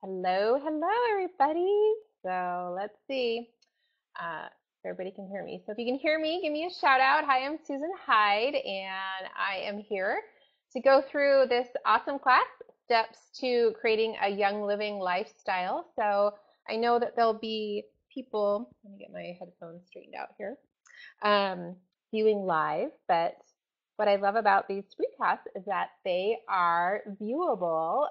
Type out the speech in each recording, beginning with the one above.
Hello, hello, everybody. So let's see if everybody can hear me. So if you can hear me, give me a shout out. Hi, I'm Susan Hyde, and I am here to go through this awesome class, Steps to Creating a Young Living Lifestyle. So I know that there'll be people, let me get my headphones straightened out here, um, viewing live. But what I love about these screencasts is that they are viewable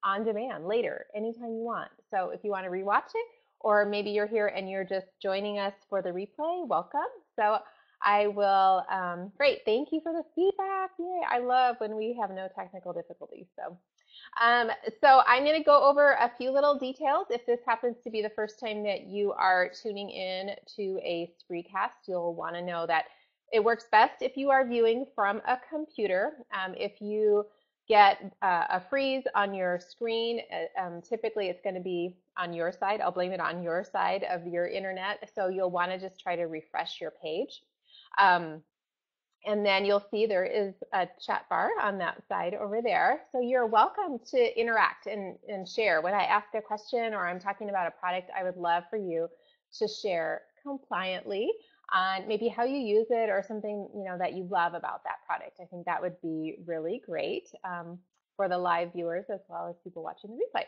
on demand later, anytime you want. So if you want to rewatch it, or maybe you're here and you're just joining us for the replay, welcome. So I will, great, thank you for the feedback. Yay, I love when we have no technical difficulties. Um, so I'm going to go over a few little details. If this happens to be the first time that you are tuning in to a screencast, you'll want to know that it works best if you are viewing from a computer. If you get a freeze on your screen, typically it's going to be on your side. I'll blame it on your side of your internet. So you'll want to just try to refresh your page. And then you'll see there is a chat bar on that side over there. So you're welcome to interact and share. When I ask a question or I'm talking about a product, I would love for you to share compliantly on maybe how you use it or something that you love about that product. I think that would be really great for the live viewers as well as people watching the replay.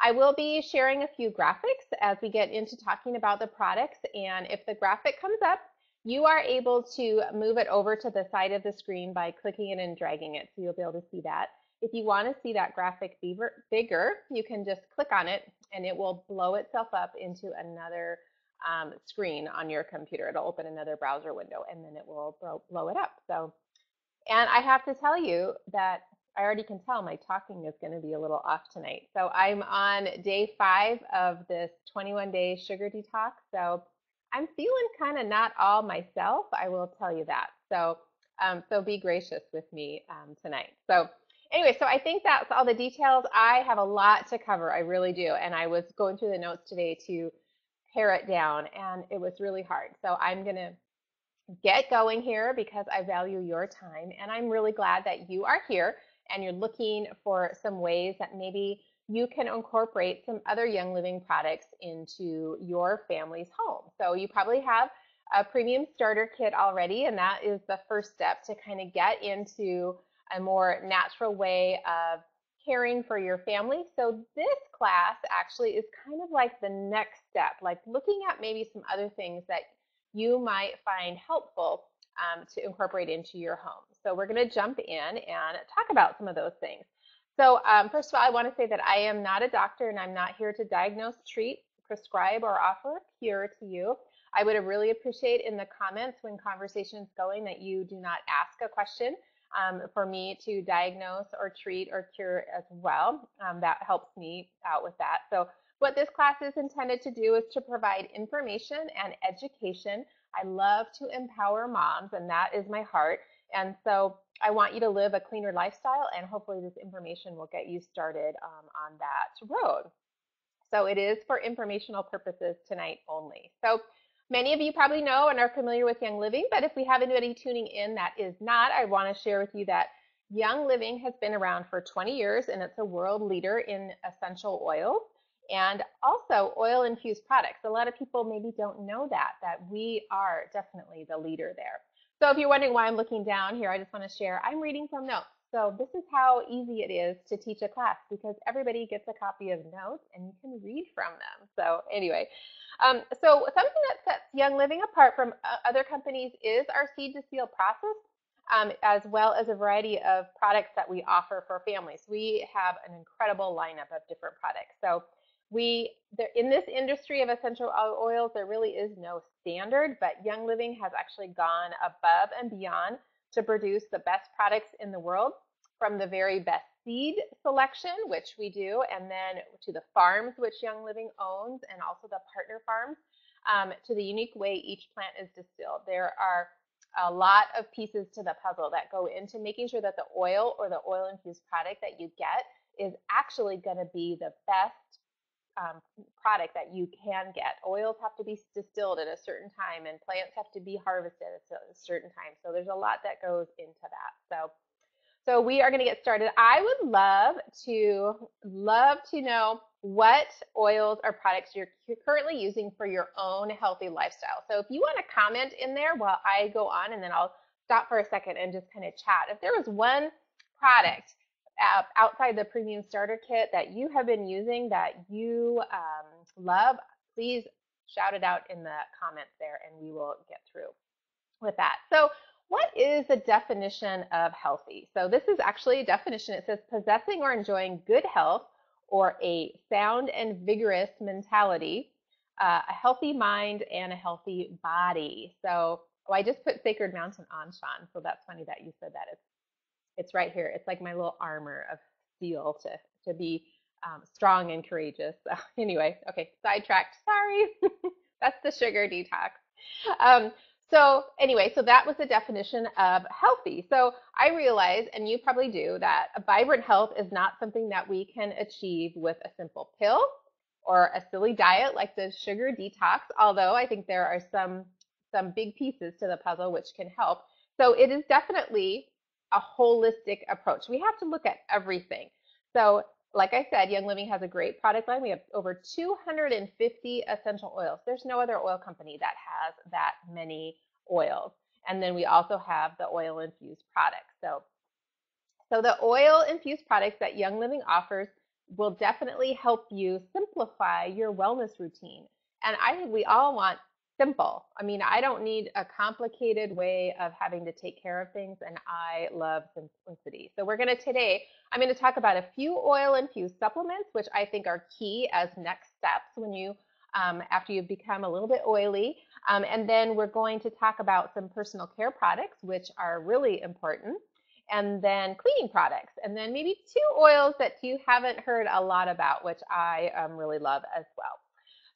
I will be sharing a few graphics as we get into talking about the products, and if the graphic comes up, you are able to move it over to the side of the screen by clicking it and dragging it, so you'll be able to see that. If you want to see that graphic bigger, you can just click on it and it will blow itself up into another screen on your computer. It'll open another browser window and then it will blow it up. So, and I have to tell you that I already can tell my talking is going to be a little off tonight. So I'm on day 5 of this 21-day sugar detox. So I'm feeling kind of not all myself, I will tell you that. So be gracious with me tonight. So anyway, so I think that's all the details. I have a lot to cover, I really do. And I was going through the notes today to pare it down, and it was really hard. So I'm going to get going here because I value your time, and I'm really glad that you are here and you're looking for some ways that maybe you can incorporate some other Young Living products into your family's home. So you probably have a premium starter kit already, and that is the first step to kind of get into a more natural way of caring for your family. So this class actually is kind of like the next step, like looking at maybe some other things that you might find helpful to incorporate into your home. So we're going to jump in and talk about some of those things. So first of all, I want to say that I am not a doctor and I'm not here to diagnose, treat, prescribe, or offer a cure to you. I would really appreciate in the comments when conversation's going that you do not ask a question for me to diagnose or treat or cure as well. That helps me out with that. So what this class is intended to do is to provide information and education. I love to empower moms, and that is my heart. And so I want you to live a cleaner lifestyle, and hopefully this information will get you started on that road. So it is for informational purposes tonight only. So many of you probably know and are familiar with Young Living, but if we have anybody tuning in that is not, I want to share with you that Young Living has been around for 20 years, and it's a world leader in essential oils and also oil infused products. A lot of people maybe don't know that we are definitely the leader there. So if you're wondering why I'm looking down here, I just want to share, I'm reading from notes. So this is how easy it is to teach a class, because everybody gets a copy of notes and you can read from them. So anyway, so something that sets Young Living apart from other companies is our seed to seal process, as well as a variety of products that we offer for families. We have an incredible lineup of different products. So in this industry of essential oils, there really is no standard, but Young Living has actually gone above and beyond to produce the best products in the world, from the very best seed selection, which we do, and then to the farms which Young Living owns, and also the partner farms, to the unique way each plant is distilled. There are a lot of pieces to the puzzle that go into making sure that the oil or the oil infused product that you get is actually going to be the best product that you can get. Oils have to be distilled at a certain time, and plants have to be harvested at a certain time. So there's a lot that goes into that. So we are going to get started. I would love to know what oils or products you're currently using for your own healthy lifestyle. So if you want to comment in there while I go on, and then I'll stop for a second and just kind of chat. If there was one product outside the premium starter kit that you have been using that you love, please shout it out in the comments there and we will get through with that. So what is the definition of healthy? So this is actually a definition. It says possessing or enjoying good health or a sound and vigorous mentality, a healthy mind, and a healthy body. So I just put Sacred Mountain on, Sean. So that's funny that you said that. It's right here. It's like my little armor of steel to be strong and courageous. So anyway, okay, sidetracked. Sorry. That's the sugar detox. So anyway, so that was the definition of healthy. So I realize, and you probably do, that a vibrant health is not something that we can achieve with a simple pill or a silly diet like the sugar detox, although I think there are some big pieces to the puzzle which can help. So it is definitely a holistic approach. We have to look at everything. So like I said, Young Living has a great product line. We have over 250 essential oils. There's no other oil company that has that many oils. And then we also have the oil infused products. So the oil infused products that Young Living offers will definitely help you simplify your wellness routine. And I think we all want simple. I mean, I don't need a complicated way of having to take care of things, and I love simplicity. So today, I'm going to talk about a few oil infused supplements, which I think are key as next steps when you, after you've become a little bit oily. And then we're going to talk about some personal care products, which are really important, and then cleaning products, and then maybe 2 oils that you haven't heard a lot about, which I really love as well.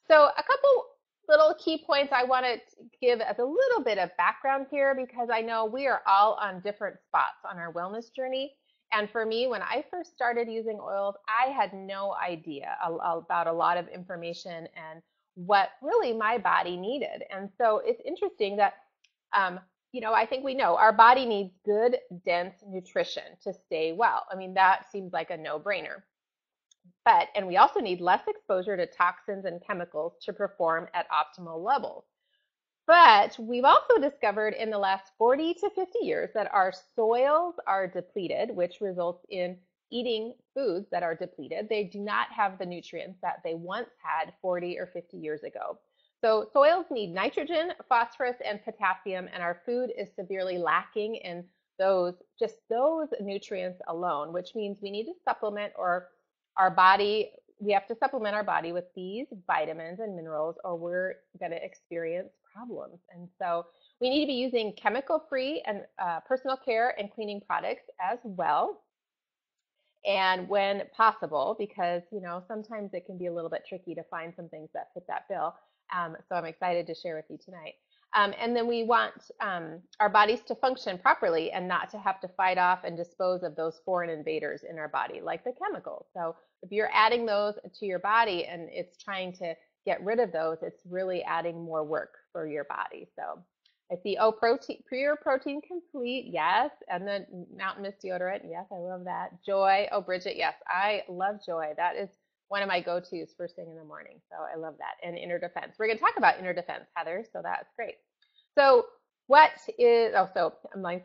So a couple little key points I want to give as a little bit of background here, because I know we are all on different spots on our wellness journey. And for me, when I first started using oils, I had no idea about a lot of information and what really my body needed. And so it's interesting that, I think we know our body needs good, dense nutrition to stay well. I mean, that seems like a no-brainer. And we also need less exposure to toxins and chemicals to perform at optimal levels. But we've also discovered in the last 40 to 50 years that our soils are depleted, which results in eating foods that are depleted. They do not have the nutrients that they once had 40 or 50 years ago. So soils need nitrogen, phosphorus, and potassium, and our food is severely lacking in those nutrients alone, which means we need to supplement we have to supplement our body with these vitamins and minerals, or we're going to experience problems. And so we need to be using chemical-free and personal care and cleaning products as well. And when possible, because sometimes it can be a little bit tricky to find some things that fit that bill. So I'm excited to share with you tonight. And then we want our bodies to function properly and not to have to fight off and dispose of those foreign invaders in our body, like the chemicals. So if you're adding those to your body and it's trying to get rid of those, it's really adding more work for your body. So I see, Pure Protein Complete, yes. And then Mountain Mist Deodorant, yes, I love that. Joy, Bridget, yes, I love Joy. That is one of my go-tos first thing in the morning. So I love that. And Inner Defense. We're going to talk about Inner Defense, Heather, so that's great. So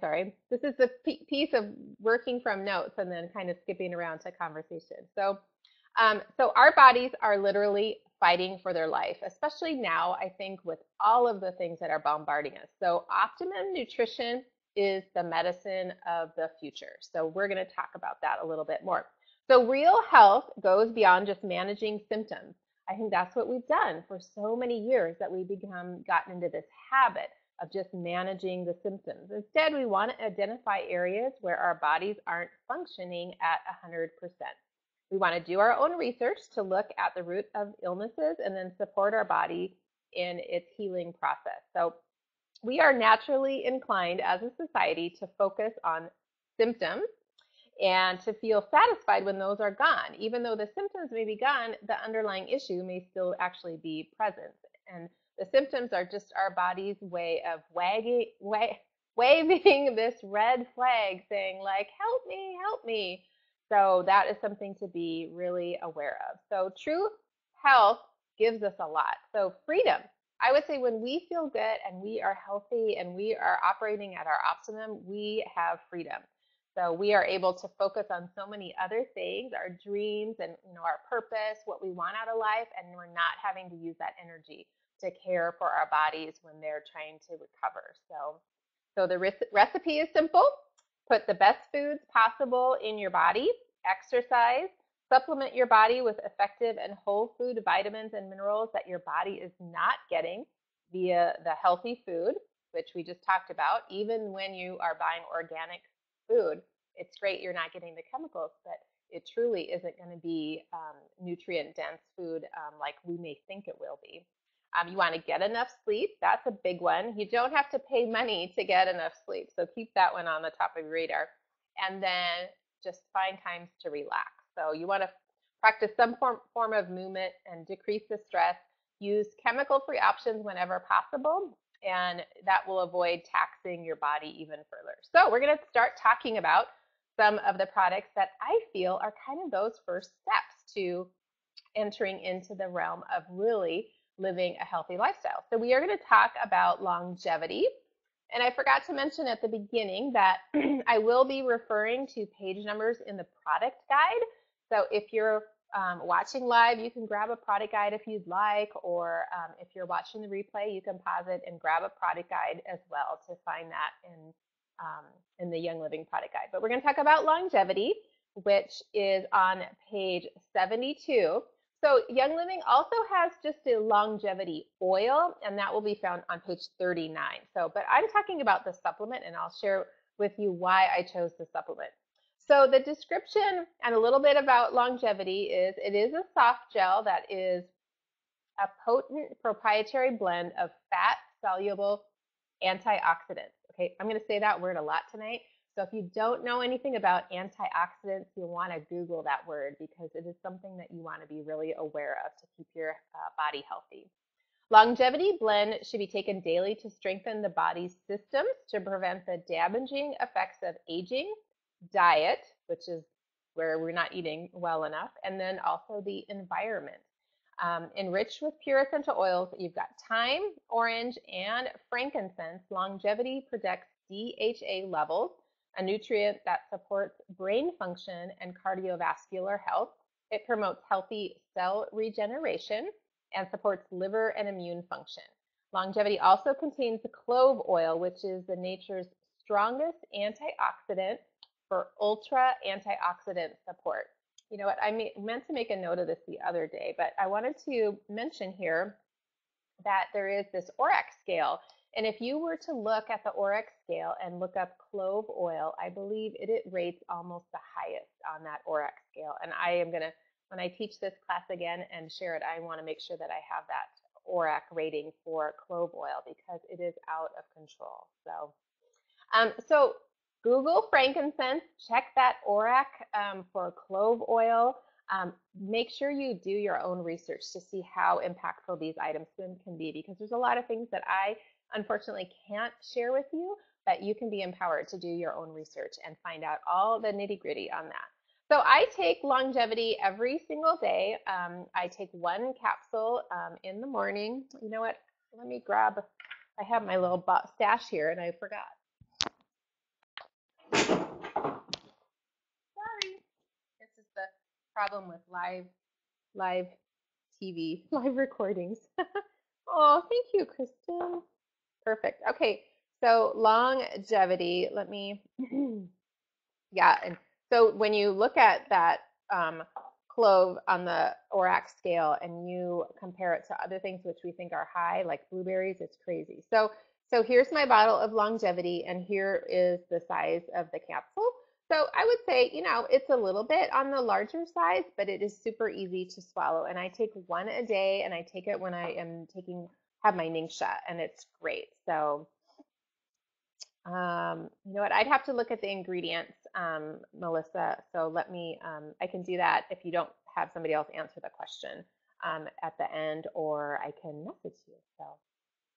sorry. This is the piece of working from notes and then kind of skipping around to conversation. So our bodies are literally fighting for their life, especially now, I think, with all of the things that are bombarding us. So Optimum Nutrition is the medicine of the future. So we're going to talk about that a little bit more. So real health goes beyond just managing symptoms. I think that's what we've done for so many years, that we've gotten into this habit of just managing the symptoms. Instead, we want to identify areas where our bodies aren't functioning at 100%. We want to do our own research to look at the root of illnesses and then support our body in its healing process. So we are naturally inclined as a society to focus on symptoms and to feel satisfied when those are gone. Even though the symptoms may be gone, the underlying issue may still actually be present. And the symptoms are just our body's way of waving this red flag saying, like, help me, help me. So that is something to be really aware of. So true health gives us a lot. So freedom. I would say when we feel good and we are healthy and we are operating at our optimum, we have freedom. So we are able to focus on so many other things, our dreams and our purpose, what we want out of life, and we're not having to use that energy to care for our bodies when they're trying to recover. So the recipe is simple. Put the best foods possible in your body, exercise, supplement your body with effective and whole food vitamins and minerals that your body is not getting via the healthy food, which we just talked about. Even when you are buying organic food, it's great you're not getting the chemicals, but it truly isn't going to be nutrient dense food like we may think it will be. You want to get enough sleep. That's a big one. You don't have to pay money to get enough sleep, so keep that one on the top of your radar. And then just find times to relax. So you want to practice some form of movement and decrease the stress. Use chemical-free options whenever possible, and that will avoid taxing your body even further. So we're going to start talking about some of the products that I feel are kind of those first steps to entering into the realm of really living a healthy lifestyle. So we are going to talk about longevity. And I forgot to mention at the beginning that I will be referring to page numbers in the product guide. So if you're watching live, you can grab a product guide if you'd like, or if you're watching the replay, you can pause it and grab a product guide as well to find that in the Young Living product guide. But we're going to talk about longevity, which is on page 72. So Young Living also has just a longevity oil, and that will be found on page 39. So, but I'm talking about the supplement, and I'll share with you why I chose the supplement. So the description and a little bit about longevity is it is a soft gel that is a potent proprietary blend of fat-soluble antioxidants. Okay, I'm going to say that word a lot tonight. So if you don't know anything about antioxidants, you'll want to Google that word because it is something that you want to be really aware of to keep your body healthy. Longevity blend should be taken daily to strengthen the body's systems to prevent the damaging effects of aging, diet, which is where we're not eating well enough, and then also the environment. Enriched with pure essential oils, you've got thyme, orange, and frankincense. Longevity protects DHA levels, a nutrient that supports brain function and cardiovascular health. It promotes healthy cell regeneration and supports liver and immune function. Longevity also contains clove oil, which is the nature's strongest antioxidant for ultra antioxidant support. You know what, I meant to make a note of this the other day, but I wanted to mention here that there is this ORAC scale. And if you were to look at the ORAC scale and look up clove oil, I believe it rates almost the highest on that ORAC scale. And I am going to, when I teach this class again and share it, I want to make sure that I have that ORAC rating for clove oil because it is out of control. So Google frankincense, check that ORAC for clove oil. Make sure you do your own research to see how impactful these items can be because there's a lot of things that I unfortunately can't share with you, but you can be empowered to do your own research and find out all the nitty-gritty on that. So I take longevity every single day. I take one capsule in the morning. You know what? Let me grab, I have my little stash here and I forgot. Sorry. This is the problem with live TV, live recordings. Oh, thank you, Kristen. Perfect. Okay, so longevity, let me, yeah, and so when you look at that clove on the ORAC scale and you compare it to other things which we think are high, like blueberries, it's crazy. So here's my bottle of longevity, and here is the size of the capsule. So I would say, it's a little bit on the larger size, but it is super easy to swallow. And I take one a day, and I take it when I am have my Ningxia, and it's great. So, you know what? I'd have to look at the ingredients, Melissa. So let me, I can do that if you don't have somebody else answer the question at the end, or I can message you. So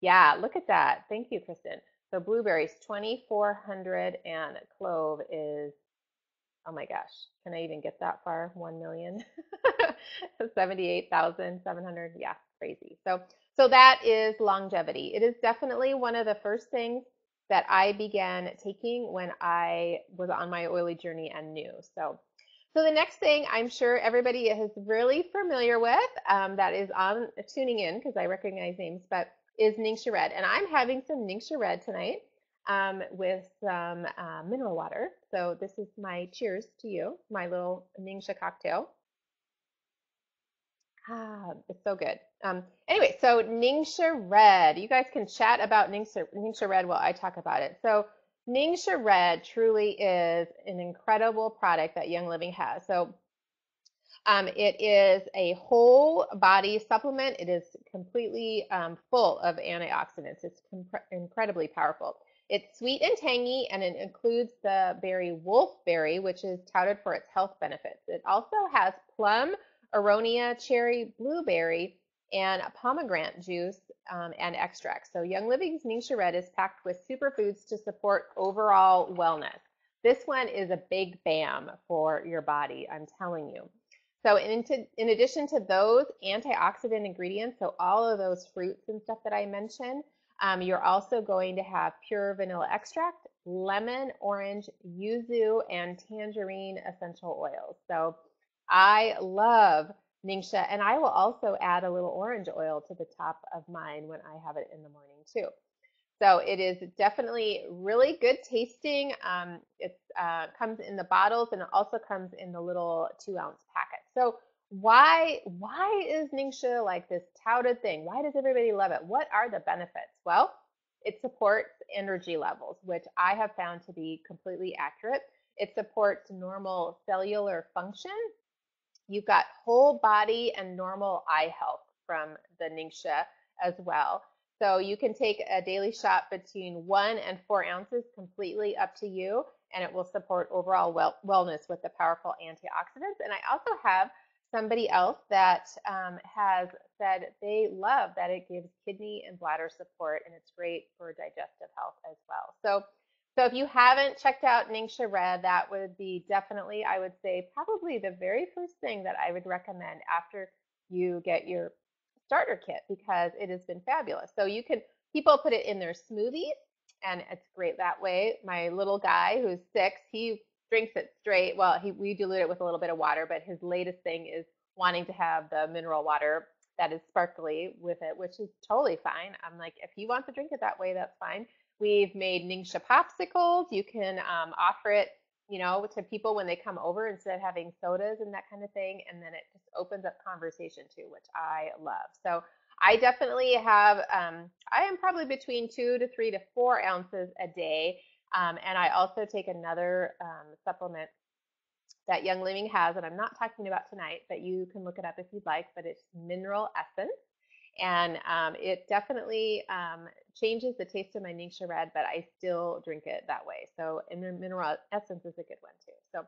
yeah, look at that. Thank you, Kristen. So blueberries, 2,400, and clove is Oh my gosh, can I even get that far? 1 million, 78,700. Yeah, crazy. So that is longevity. It is definitely one of the first things that I began taking when I was on my oily journey and knew. So the next thing I'm sure everybody is really familiar with, that is on tuning in because I recognize names, but is Ningxia Red. And I'm having some Ningxia Red tonight with some mineral water. So this is my cheers to you, my little Ningxia cocktail. Ah, it's so good. Anyway, so Ningxia Red. You guys can chat about Ningxia Red while I talk about it. So Ningxia Red truly is an incredible product that Young Living has. So it is a whole body supplement. It is completely full of antioxidants. It's incredibly powerful. It's sweet and tangy, and it includes the berry wolfberry, which is touted for its health benefits. It also has plum, aronia, cherry, blueberry, and pomegranate juice and extract. So Young Living's Ningxia Red is packed with superfoods to support overall wellness. This one is a big bam for your body, I'm telling you. So in addition to those antioxidant ingredients, so all of those fruits and stuff that I mentioned, you're also going to have pure vanilla extract, lemon, orange, yuzu, and tangerine essential oils. So I love Ningxia, and I will also add a little orange oil to the top of mine when I have it in the morning too. So it is definitely really good tasting. It comes in the bottles, and it also comes in the little 2-ounce packet. So why is Ningxia like this touted thing? Why does everybody love it? What are the benefits? Well, it supports energy levels, which I have found to be completely accurate. It supports normal cellular function. You've got whole body and normal eye health from the Ningxia as well. So you can take a daily shot between 1 and 4 ounces, completely up to you, and it will support overall wellness with the powerful antioxidants. And I also have somebody else that has said they love that it gives kidney and bladder support, and it's great for digestive health as well. So if you haven't checked out Ningxia Red, that would be definitely, I would say, probably the very first thing that I would recommend after you get your starter kit, because it has been fabulous. So people put it in their smoothies, and it's great that way. My little guy who's 6, he drinks it straight. Well, we dilute it with a little bit of water, but his latest thing is wanting to have the mineral water that is sparkly with it, which is totally fine. I'm like, if he wants to drink it that way, that's fine. We've made Ningxia popsicles. You can offer it, to people when they come over instead of having sodas and that kind of thing. And then it just opens up conversation too, which I love. So I definitely have, I am probably between 2 to 3 to 4 ounces a day. And I also take another supplement that Young Living has, and I'm not talking about tonight, but you can look it up if you'd like, but it's Mineral Essence. And it definitely changes the taste of my Ningxia Red, but I still drink it that way. So Mineral Essence is a good one too. So,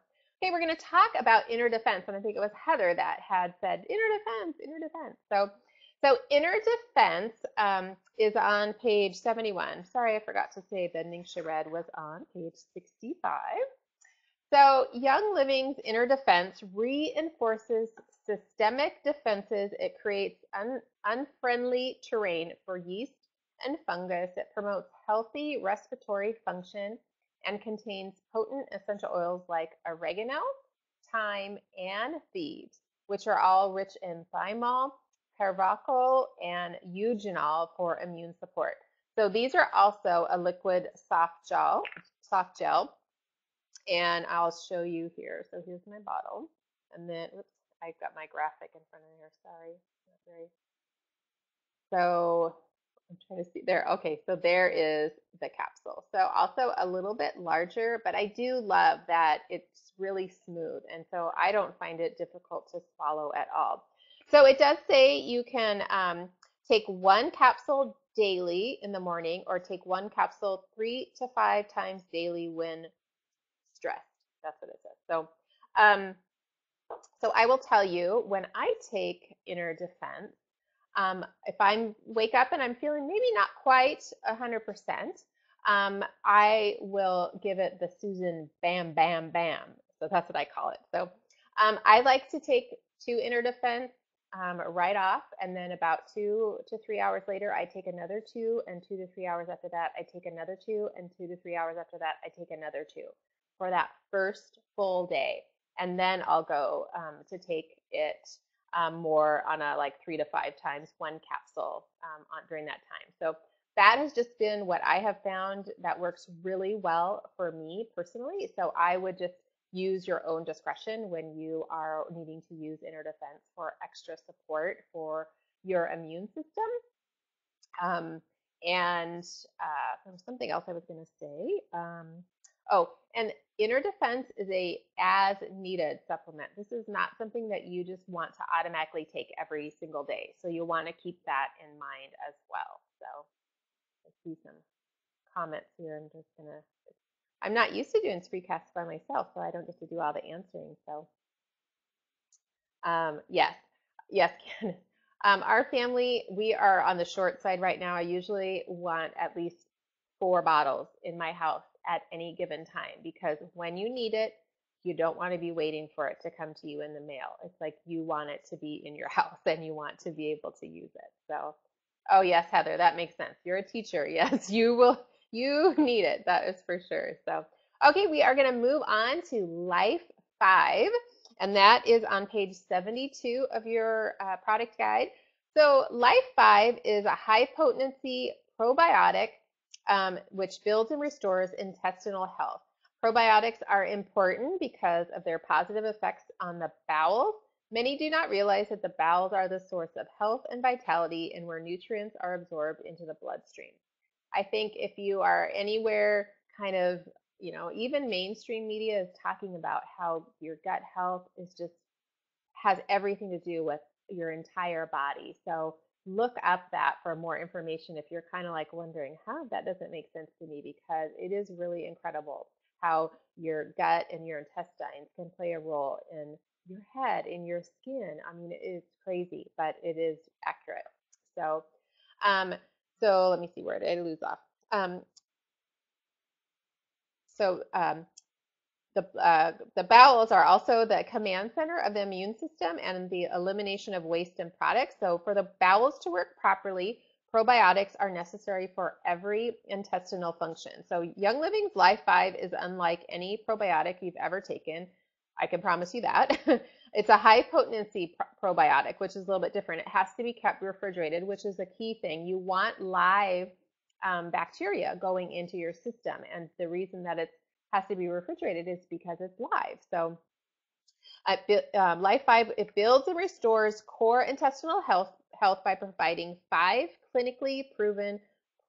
okay, we're going to talk about inner defense. And I think it was Heather that had said inner defense, inner defense. So inner defense is on page 71. Sorry, I forgot to say the Ningxia Red was on page 65. So Young Living's inner defense reinforces systemic defenses. It creates unfriendly terrain for yeast and fungus. It promotes healthy respiratory function and contains potent essential oils like oregano, thyme, and thieves, which are all rich in thymol, carvacrol, and eugenol for immune support. So these are also a liquid soft gel. And I'll show you here. So here's my bottle. And then, oops, I've got my graphic in front of me here. Sorry. So I'm trying to see there. Okay, so there is the capsule. So also a little bit larger, but I do love that it's really smooth. And so I don't find it difficult to swallow at all. So it does say you can take 1 capsule daily in the morning, or take 1 capsule 3 to 5 times daily when stressed. That's what it says. So I will tell you, when I take inner defense, if I wake up and I'm feeling maybe not quite 100%, I will give it the Susan Bam Bam Bam. So that's what I call it. So I like to take 2 Inner Defense right off, and then about 2 to 3 hours later, I take another 2, and 2 to 3 hours after that, I take another 2, and 2 to 3 hours after that, I take another 2 for that first full day. And then I'll go to take it more on a like 3 to 5 times, 1 capsule during that time. So that has just been what I have found that works really well for me personally. So I would just use your own discretion when you are needing to use Inner Defense for extra support for your immune system. And there was something else I was going to say. Oh, and Inner Defense is a as needed supplement. This is not something that you just want to automatically take every single day. So you want to keep that in mind as well. So I see some comments here. I'm not used to doing screencasts by myself, so I don't get to do all the answering. So yes, Candace. Our family, we are on the short side right now. I usually want at least 4 bottles in my house at any given time, because when you need it, you don't want to be waiting for it to come to you in the mail. It's like you want it to be in your house and you want to be able to use it. So, oh yes, Heather, that makes sense. You're a teacher. Yes, you need it. That is for sure. So, okay, we are going to move on to Life 5. And that is on page 72 of your product guide. So Life 5 is a high potency probiotic which builds and restores intestinal health. Probiotics are important because of their positive effects on the bowels. Many do not realize that the bowels are the source of health and vitality and where nutrients are absorbed into the bloodstream. I think if you are anywhere kind of, even mainstream media is talking about how your gut health is just has everything to do with your entire body. So look up that for more information if you're kind of like wondering, that doesn't make sense to me, because it is really incredible how your gut and your intestines can play a role in your head, in your skin. I mean, it is crazy, but it is accurate. So, so let me see, where did I lose off? The bowels are also the command center of the immune system and the elimination of waste and products. So for the bowels to work properly, probiotics are necessary for every intestinal function. So Young Living's Life 5 is unlike any probiotic you've ever taken. I can promise you that. It's a high potency probiotic, which is a little bit different. It has to be kept refrigerated, which is a key thing. You want live bacteria going into your system. And the reason that it has to be refrigerated is because it's live. So Life 5, it builds and restores core intestinal health by providing 5 clinically proven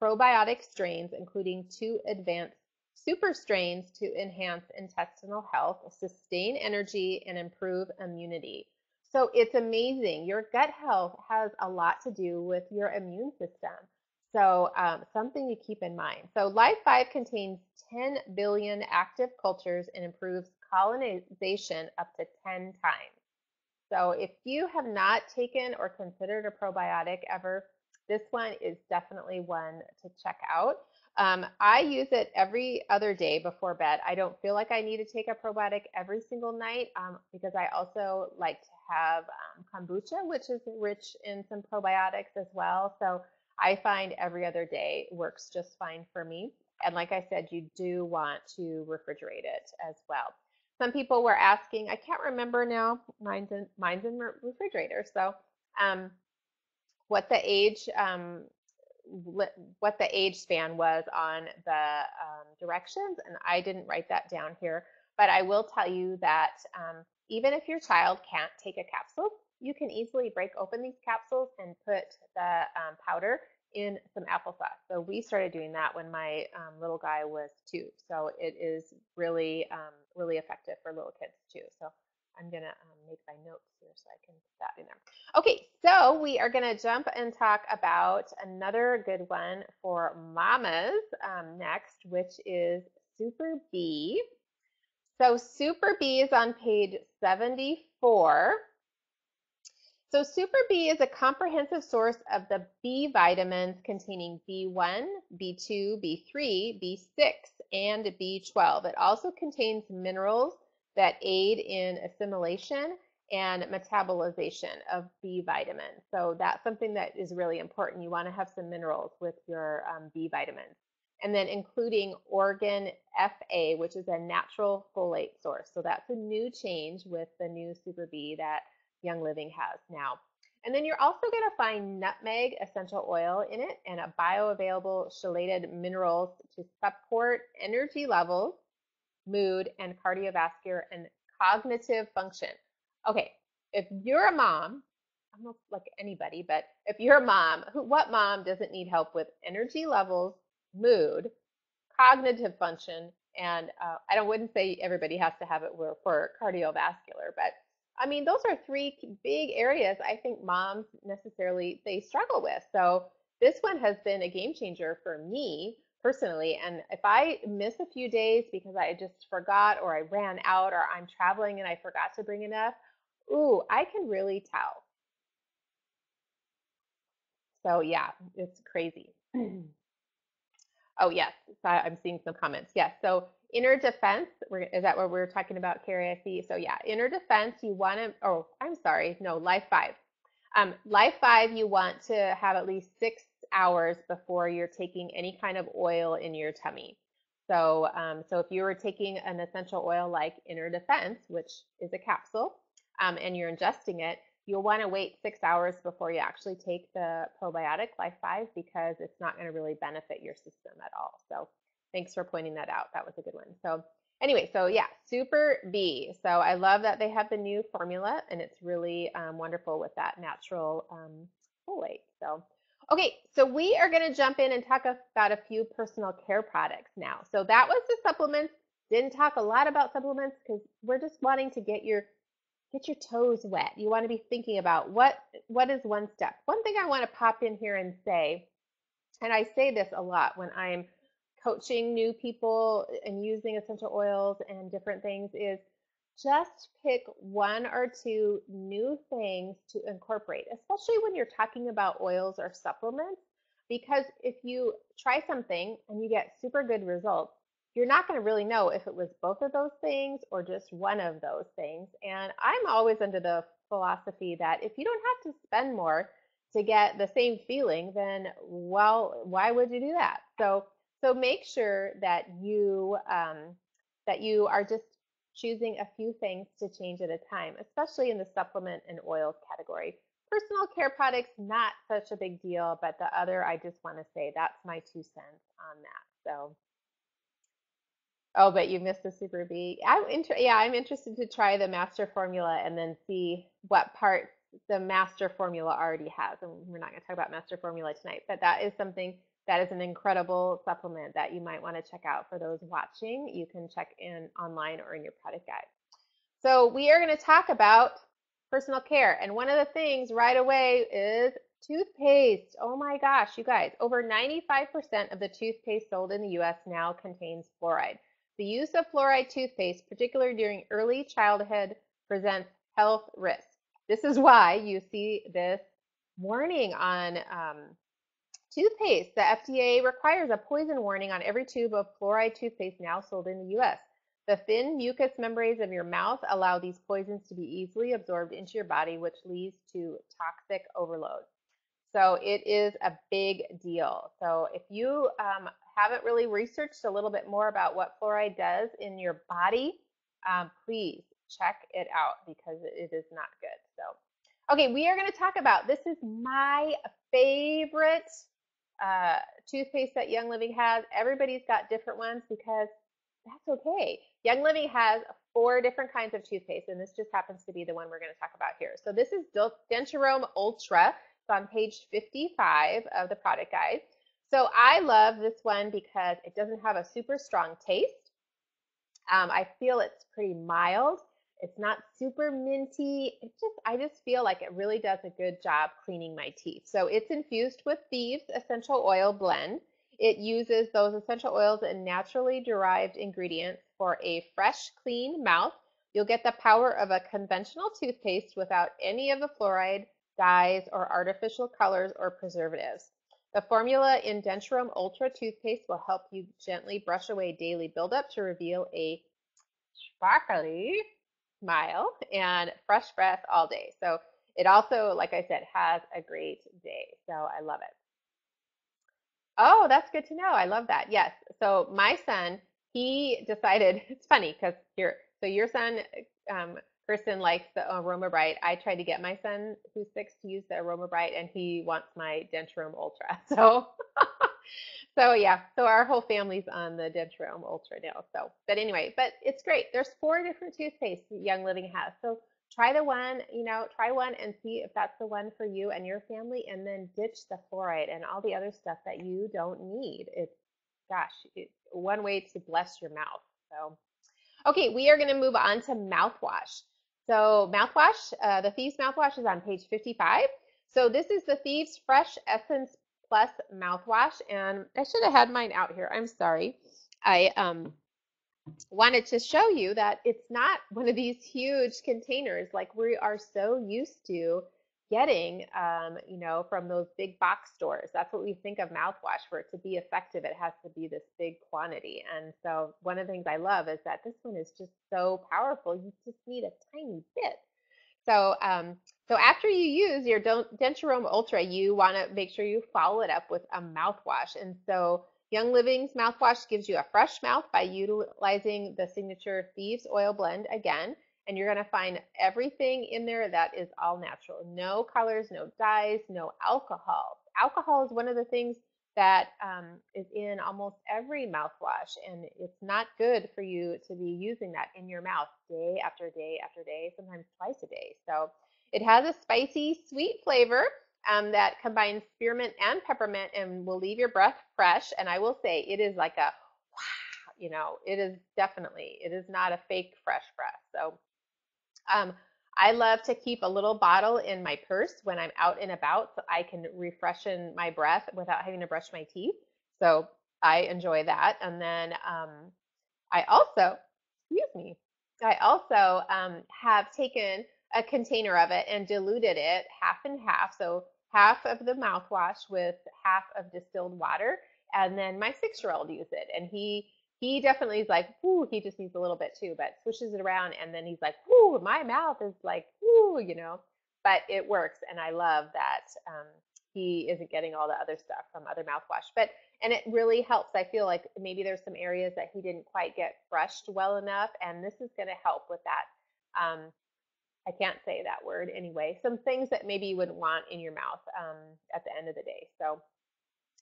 probiotic strains, including 2 advanced super strains to enhance intestinal health, sustain energy, and improve immunity. So it's amazing. Your gut health has a lot to do with your immune system. So something to keep in mind. So Life 5 contains 10 billion active cultures and improves colonization up to 10 times. So if you have not taken or considered a probiotic ever, this one is definitely one to check out. I use it every other day before bed. I don't feel like I need to take a probiotic every single night because I also like to have kombucha, which is rich in some probiotics as well. So I find every other day works just fine for me. And like I said, you do want to refrigerate it as well. Some people were asking, I can't remember now, mine's in refrigerator. So what the age span was on the directions, and I didn't write that down here, but I will tell you that even if your child can't take a capsule, you can easily break open these capsules and put the powder in some applesauce. So we started doing that when my little guy was 2. So it is really, really effective for little kids too. So I'm gonna make my notes here so I can put that in there. Okay, so we are gonna jump and talk about another good one for mamas next, which is Super B. So Super B is on page 74. So Super B is a comprehensive source of the B vitamins containing B1, B2, B3, B6, and B12. It also contains minerals that aid in assimilation and metabolization of B vitamins. So that's something that is really important. You want to have some minerals with your B vitamins. And then including Organ FA, which is a natural folate source. So that's a new change with the new Super B that Young Living has now. And then you're also going to find nutmeg essential oil in it and a bioavailable chelated minerals to support energy levels, mood, and cardiovascular and cognitive function. Okay, if you're a mom, almost like anybody, but if you're a mom, what mom doesn't need help with energy levels, mood, cognitive function, and I wouldn't say everybody has to have it for cardiovascular, but I mean, those are three big areas I think moms necessarily they struggle with. So this one has been a game changer for me personally. And if I miss a few days because I just forgot or I ran out or I'm traveling and I forgot to bring enough, ooh, I can really tell. So yeah, it's crazy. Oh, yes. So I'm seeing some comments. Yes. So inner defense, is that what we're talking about, Carrie? I see. So yeah, inner defense, you want to, oh, I'm sorry. No, life 5. Life 5, you want to have at least 6 hours before you're taking any kind of oil in your tummy. So, so if you were taking an essential oil like Inner Defense, which is a capsule, and you're ingesting it, you'll want to wait 6 hours before you actually take the probiotic Life 5 because it's not going to really benefit your system at all. So thanks for pointing that out. That was a good one. So anyway, so yeah, Super B. So I love that they have the new formula and it's really wonderful with that natural folate. So, okay, so we are going to jump in and talk about a few personal care products now. So that was the supplements. Didn't talk a lot about supplements because we're just wanting to get your toes wet. You want to be thinking about what is one step. One thing I want to pop in here and say, and I say this a lot when I'm coaching new people and using essential oils and different things, is just pick one or two new things to incorporate, especially when you're talking about oils or supplements, because if you try something and you get super good results, you're not going to really know if it was both of those things or just one of those things. And I'm always under the philosophy that if you don't have to spend more to get the same feeling, then well, why would you do that? So make sure that you are just choosing a few things to change at a time, especially in the supplement and oils category. Personal care products, not such a big deal, but the other, I just want to say that's my 2 cents on that. So, oh, but you missed the Super B. I'm interested to try the master formula and then see what parts the master formula already has. And we're not going to talk about master formula tonight, but that is something that is an incredible supplement that you might want to check out for those watching. You can check in online or in your product guide. So we are going to talk about personal care. And one of the things right away is toothpaste. Oh my gosh, you guys, over 95% of the toothpaste sold in the US now contains fluoride. The use of fluoride toothpaste, particularly during early childhood, presents health risks. This is why you see this warning on toothpaste. The FDA requires a poison warning on every tube of fluoride toothpaste now sold in the US. The thin mucous membranes of your mouth allow these poisons to be easily absorbed into your body, which leads to toxic overload. So it is a big deal. So if you haven't really researched a little bit more about what fluoride does in your body, please check it out because it is not good. So, okay, we are going to talk about, this is my favorite toothpaste that Young Living has. Everybody's got different ones because that's okay. Young Living has 4 different kinds of toothpaste, and this just happens to be the one we're going to talk about here. So this is Dentarome Ultra. It's on page 55 of the product guide. So I love this one because it doesn't have a super strong taste. I feel it's pretty mild. It's not super minty. I just feel like it really does a good job cleaning my teeth. So it's infused with Thieves essential oil blend. It uses those essential oils and naturally derived ingredients for a fresh, clean mouth. You'll get the power of a conventional toothpaste without any of the fluoride, dyes, or artificial colors or preservatives. The formula in Dentarome Ultra toothpaste will help you gently brush away daily buildup to reveal a sparkly smile and fresh breath all day. So it also, like I said, has a great day. So I love it. Oh, that's good to know. I love that. Yes. So my son, he decided, it's funny because so your son, um, Kristen likes the Aroma Bright. I tried to get my son, who's 6, to use the Aroma Bright, and he wants my Dentrome Ultra. So so yeah, so our whole family's on the Dentrome Ultra now. So, but anyway, but it's great. There's 4 different toothpastes that Young Living has. So try the one, try one and see if that's the one for you and your family, and then ditch the fluoride and all the other stuff that you don't need. It's, gosh, it's one way to bless your mouth. So, okay, we are going to move on to mouthwash. So mouthwash, the Thieves mouthwash is on page 55. So this is the Thieves Fresh Essence Plus mouthwash, and I should have had mine out here. I'm sorry. I wanted to show you that it's not one of these huge containers like we are so used to getting, from those big box stores. That's what we think of mouthwash. For it to be effective, it has to be this big quantity. And so one of the things I love is that this one is just so powerful. You just need a tiny bit. So, so after you use your Denturome Ultra, you want to make sure you follow it up with a mouthwash. And so Young Living's mouthwash gives you a fresh mouth by utilizing the signature Thieves oil blend again. And you're going to find everything in there that is all natural. No colors, no dyes, no alcohol. Alcohol is one of the things that is in almost every mouthwash, and it's not good for you to be using that in your mouth day after day after day, sometimes twice a day. So it has a spicy, sweet flavor that combines spearmint and peppermint and will leave your breath fresh. And I will say it is like a wow, it is definitely, it is not a fake fresh breath. So I love to keep a little bottle in my purse when I'm out and about so I can refreshen my breath without having to brush my teeth. So I enjoy that. And then I also, excuse me, I also have taken a container of it and diluted it half and half. So half of the mouthwash with half of distilled water. And then my 6-year-old used it. And he definitely is like, whoo, he just needs a little bit too, but swishes it around. And then he's like, whoo, my mouth is like, whoo. But it works. And I love that he isn't getting all the other stuff from other mouthwash. And it really helps. I feel like maybe there's some areas that he didn't quite get brushed well enough, and this is going to help with that. I can't say that word anyway. Some things that maybe you wouldn't want in your mouth at the end of the day. So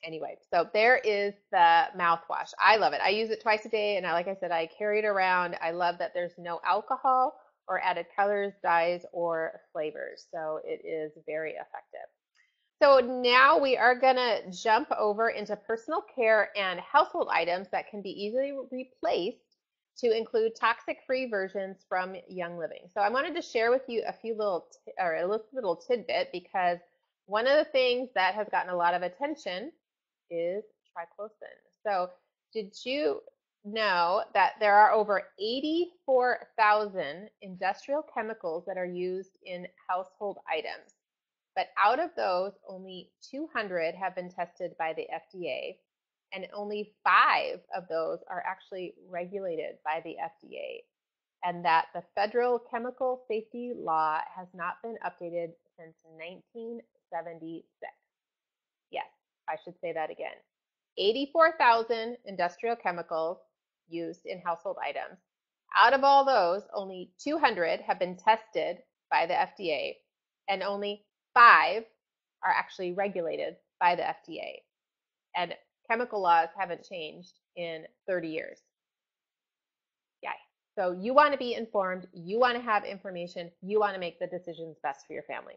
anyway, so there is the mouthwash. I love it. I use it twice a day, and like I said, I carry it around. I love that there's no alcohol or added colors, dyes, or flavors. So it is very effective. So now we are going to jump over into personal care and household items that can be easily replaced to include toxic-free versions from Young Living. So I wanted to share with you a few little tidbit, because one of the things that has gotten a lot of attention is triclosan. So did you know that there are over 84,000 industrial chemicals that are used in household items? But out of those, only 200 have been tested by the FDA, and only 5 of those are actually regulated by the FDA, and that the federal chemical safety law has not been updated since 1976. Yes, I should say that again. 84,000 industrial chemicals used in household items. Out of all those, only 200 have been tested by the FDA, and only 5 are actually regulated by the FDA. And chemical laws haven't changed in 30 years. Yeah. So you want to be informed, you want to have information, you want to make the decisions best for your family.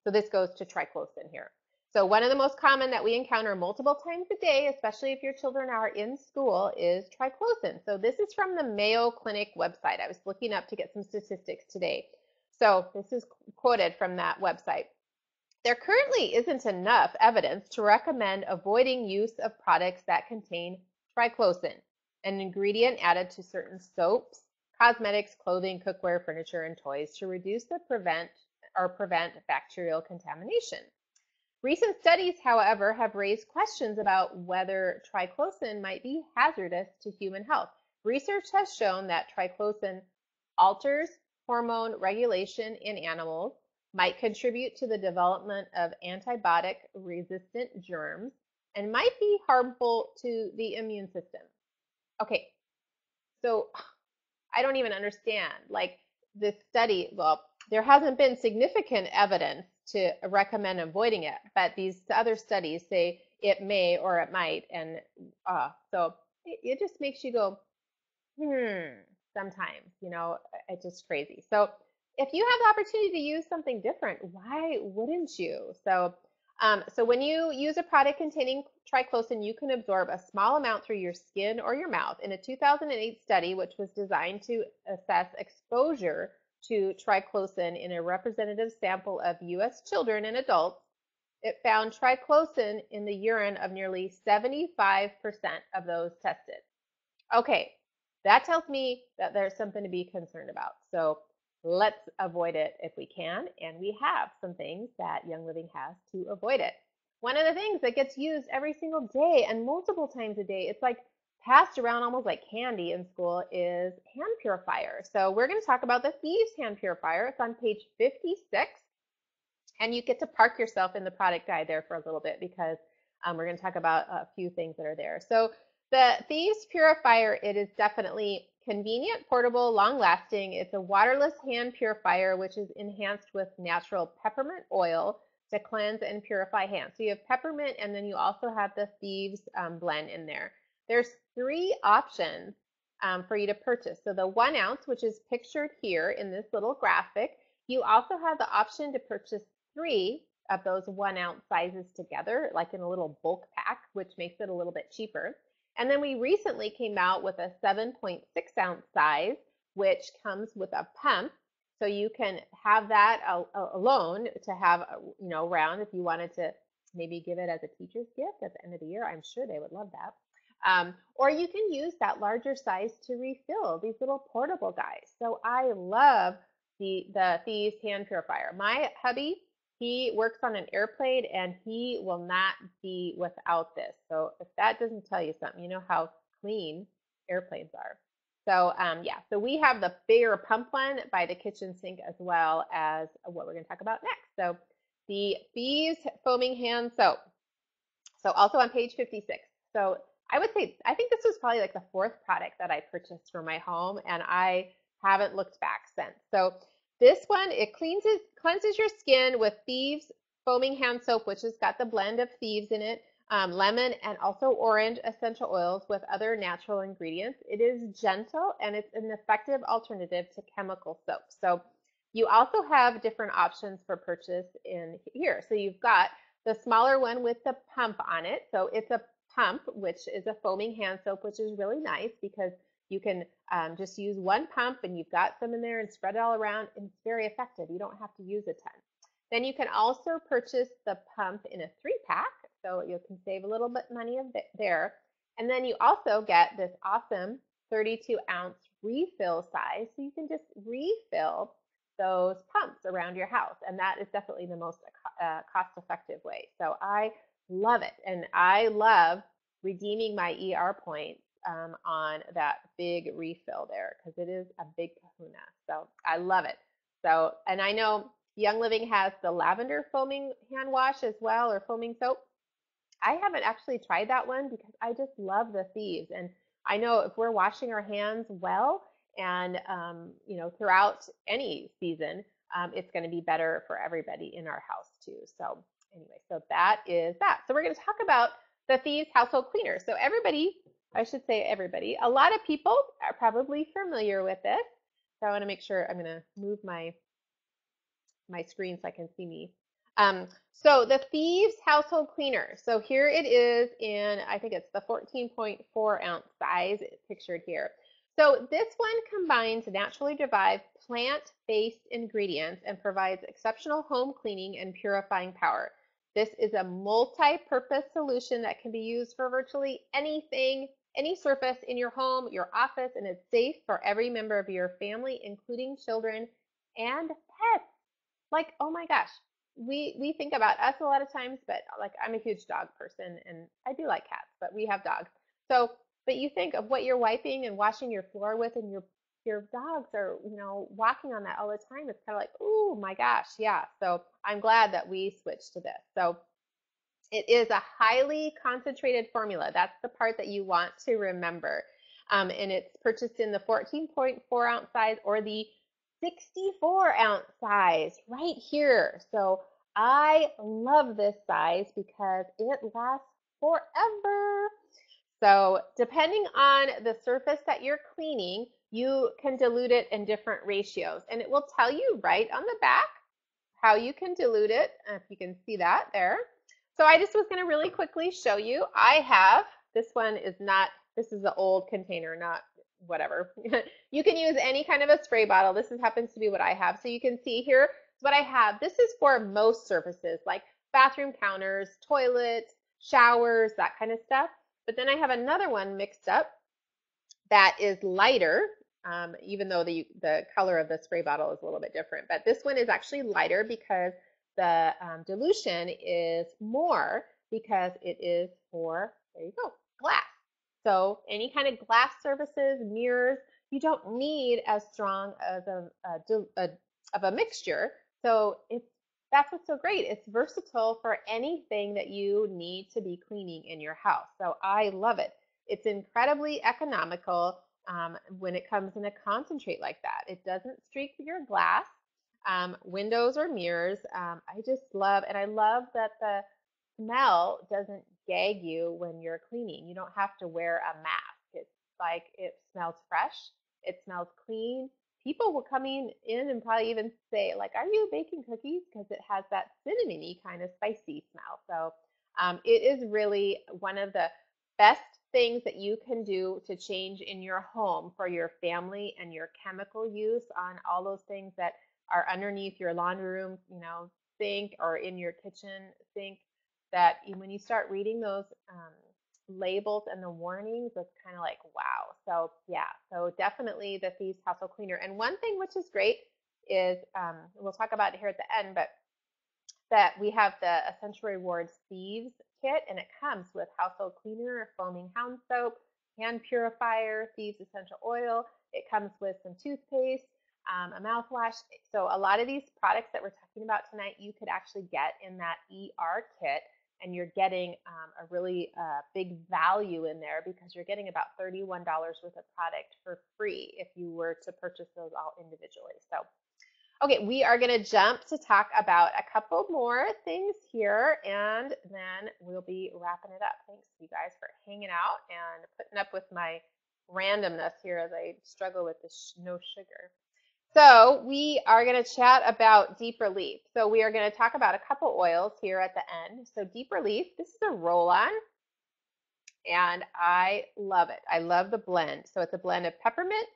So this goes to triclosan here. So one of the most common that we encounter multiple times a day, especially if your children are in school, is triclosan. So this is from the Mayo Clinic website. I was looking up to get some statistics today. So this is quoted from that website. There currently isn't enough evidence to recommend avoiding use of products that contain triclosan, an ingredient added to certain soaps, cosmetics, clothing, cookware, furniture, and toys to reduce the prevent bacterial contamination. Recent studies, however, have raised questions about whether triclosan might be hazardous to human health. Research has shown that triclosan alters hormone regulation in animals, might contribute to the development of antibiotic-resistant germs, and might be harmful to the immune system. Okay, so I don't even understand. Like this study, well, there hasn't been significant evidence to recommend avoiding it, but these other studies say it may or it might, and so it just makes you go, sometimes, it's just crazy. So if you have the opportunity to use something different, why wouldn't you? So when you use a product containing triclosan, you can absorb a small amount through your skin or your mouth. In a 2008 study, which was designed to assess exposure to triclosan in a representative sample of U.S. children and adults, it found triclosan in the urine of nearly 75% of those tested. Okay, that tells me that there's something to be concerned about. So let's avoid it if we can, and we have some things that Young Living has to avoid it. One of the things that gets used every single day and multiple times a day, it's like passed around almost like candy in school, is hand purifier. So we're going to talk about the Thieves hand purifier. It's on page 56, and you get to park yourself in the product guide there for a little bit because we're going to talk about a few things that are there. So the Thieves Purifier, it is definitely convenient, portable, long-lasting. It's a waterless hand purifier, which is enhanced with natural peppermint oil to cleanse and purify hands. So you have peppermint, and then you also have the Thieves blend in there. There's 3 options for you to purchase. So the 1 ounce, which is pictured here in this little graphic, you also have the option to purchase 3 of those 1 ounce sizes together, like in a little bulk pack, which makes it a little bit cheaper. And then we recently came out with a 7.6 ounce size, which comes with a pump. So you can have that alone to have, around if you wanted to maybe give it as a teacher's gift at the end of the year. I'm sure they would love that. Or you can use that larger size to refill these little portable guys. So I love the Thieves hand purifier. My hubby, he works on an airplane and he will not be without this. So if that doesn't tell you something, you know how clean airplanes are. So yeah, so we have the bigger pump one by the kitchen sink as well as what we're going to talk about next. So the Thieves foaming hand soap. So also on page 56. So I would say, I think this was probably like the 4th product that I purchased for my home, and I haven't looked back since. So this one, it cleanses your skin with Thieves foaming hand soap, which has got the blend of Thieves in it, lemon, and also orange essential oils with other natural ingredients. It is gentle, and it's an effective alternative to chemical soap. So you also have different options for purchase in here. So you've got the smaller one with the pump on it. So it's a pump, which is a foaming hand soap, which is really nice because you can just use 1 pump and you've got some in there and spread it all around, and it's very effective. You don't have to use a ton. Then you can also purchase the pump in a 3-pack, so you can save a little bit money there. And then you also get this awesome 32-ounce refill size, so you can just refill those pumps around your house, and that is definitely the most cost-effective way. So I love it, and I love redeeming my ER points on that big refill there because it is a big kahuna. So I love it. So, and I know Young Living has the lavender foaming hand wash as well, or foaming soap. I haven't actually tried that one because I just love the Thieves. And I know if we're washing our hands well and, throughout any season, it's going to be better for everybody in our house too. So anyway, so that is that. So we're going to talk about the Thieves household cleaner. So everybody, I should say everybody, a lot of people are probably familiar with this. So I want to make sure I'm going to move my screen so I can see me. So the Thieves household cleaner. So here it is in, I think it's the 14.4 ounce size pictured here. So this one combines naturally derived plant-based ingredients and provides exceptional home cleaning and purifying power. This is a multi-purpose solution that can be used for virtually anything, any surface in your home, your office, and it's safe for every member of your family, including children and pets. Like, oh my gosh, we think about us a lot of times, but like I'm a huge dog person and I do like cats, but we have dogs. So, but you think of what you're wiping and washing your floor with in your your dogs are, walking on that all the time, it's kind of like, oh my gosh, yeah. So I'm glad that we switched to this. So it is a highly concentrated formula. That's the part that you want to remember. And it's purchased in the 14.4 ounce size or the 64-ounce size right here. So I love this size because it lasts forever. So depending on the surface that you're cleaning, you can dilute it in different ratios. And it will tell you right on the back how you can dilute it, if you can see that there. So I just was going to really quickly show you. I have, this one is not, this is the old container, not whatever. You can use any kind of a spray bottle. This happens to be what I have. So you can see here what I have. This is for most surfaces like bathroom counters, toilets, showers, that kind of stuff. But then I have another one mixed up that is lighter, even though the color of the spray bottle is a little bit different. But this one is actually lighter because the dilution is more because it is for, there you go, glass. So any kind of glass surfaces, mirrors, you don't need as strong as of a mixture. So that's what's so great. It's versatile for anything that you need to be cleaning in your house. So I love it. It's incredibly economical when it comes in a concentrate like that. It doesn't streak your glass, windows or mirrors. I just love, and I love that the smell doesn't gag you when you're cleaning. You don't have to wear a mask. It's like it smells fresh. It smells clean. People will come in and probably even say, like, are you baking cookies? Because it has that cinnamony kind of spicy smell. So it is really one of the best things that you can do to change in your home for your family and your chemical use on all those things that are underneath your laundry room, sink, or in your kitchen sink, that when you start reading those labels and the warnings, it's kind of like, wow. So yeah, so definitely the Thieves household cleaner. And one thing which is great is, we'll talk about it here at the end, but that we have the Essential Rewards Thieves kit, and it comes with household cleaner, foaming hound soap, hand purifier, Thieves essential oil. It comes with some toothpaste, a mouthwash. So a lot of these products that we're talking about tonight, you could actually get in that ER kit, and you're getting a really big value in there because you're getting about $31 worth of product for free if you were to purchase those all individually. So okay, we are going to jump to talk about a couple more things here, and then we'll be wrapping it up. Thanks, you guys, for hanging out and putting up with my randomness here as I struggle with this no sugar. So we are going to chat about Deep Relief. So we are going to talk about a couple oils here at the end. So Deep Relief, this is a roll-on, and I love it. I love the blend. So it's a blend of peppermint,